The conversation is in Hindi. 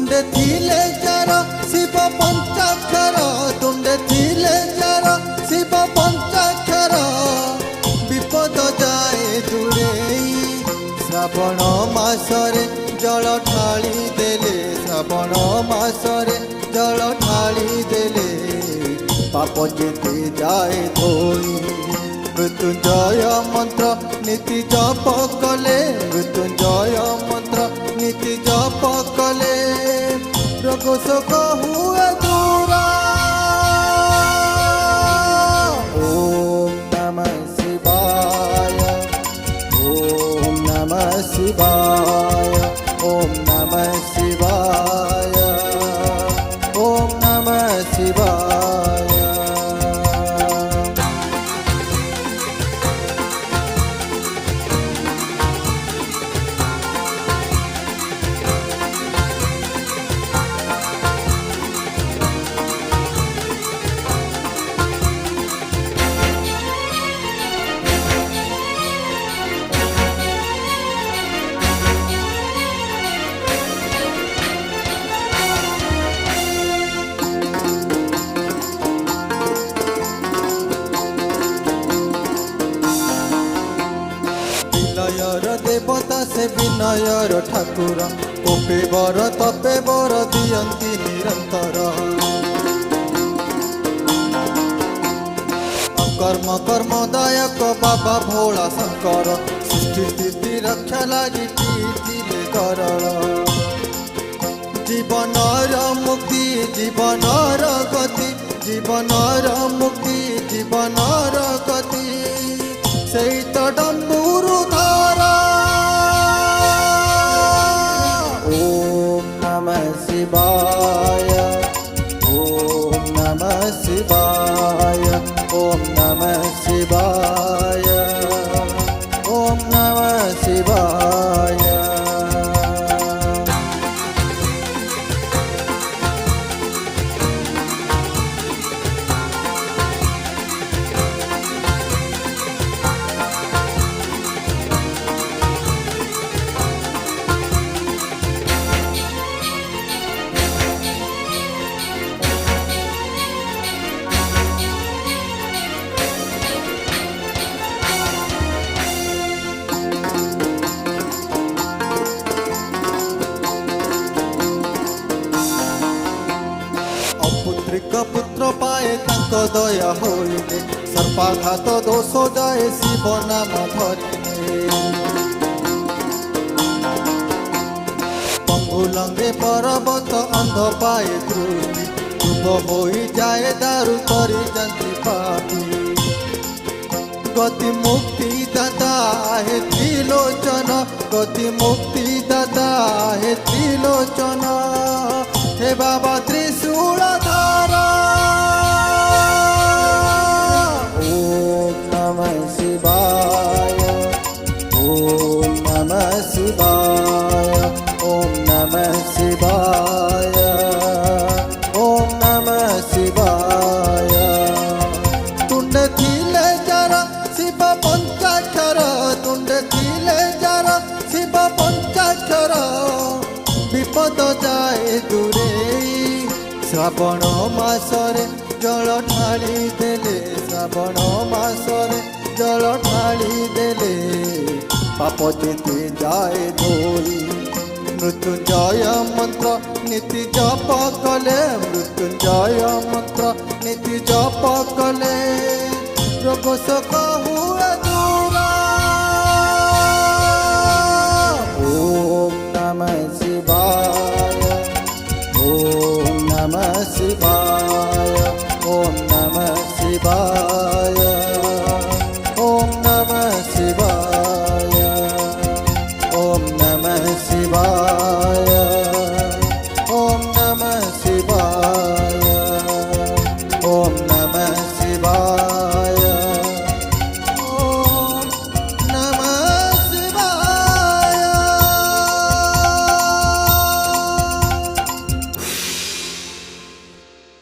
तुंडे थिले जार शिव पंचाक्षर तुंडे थिले जार शिव पंचाक्षर विपद जाए दूरेई श्रावण मासरे जल ढाली देले श्रावण मासरे जल ढाली देले पाप जेते जाए धोई मृत्युंजय मंत्र नीति जप कले मृत्युंजय मंत्र नीति जप कले रोग शोक हुए दूरा। ओम नमः शिवाय ओम नमः शिवाय ओम नमः शिवाय ओम नमः शिवाय। विनयर देवता से विनयर ठाकुर कोपे बर तपे बर दियंती निरंतर कर्म कर्मदायक बाबा भोला शंकर सृष्टि स्थिति रक्षा लगी पीठिले करल जीवनर मुक्ति जीवनर गति जीवनर मुक्ति जीवनर गति सही तो डम्बुरु धारा। ओम नमः शिवाय ओम नमः शिवाय ओम नमः शिवाय ओम नमः शिवाय। पुत्रिक पुत्र पाए तंक दया होइले सर्पाघात दोष जाए शिव नाम धरिले पंगु लंगे पर्वत अंध पाए दृष्टि डूब होई जाए दारु तरी जंती पापी गति मुक्ति दाता है त्रिलोचन गति मुक्ति दाता है त्रिलोचन हे बाबा त्रिशूल धारा। ओम नमः शिवाय ओम नमः शिवाय ओम नमः शिवाय ओम नमः शिवाय। तुंडे थिले जार शिव पंचाक्षर तुंडे थिले जार शिव पंचाक्षर विपद जाए दूरे श्रावण मासरे जल ढाली देले श्रावण मासरे जल ढाली देले पाप जेते जाए धोई मृत्युंजय मंत्र नीति जप कले मृत्युंजय मंत्र नीति जप कले रोग शोक हुए दूरा। ओम नमः शिवाय ओम नमः शिवाय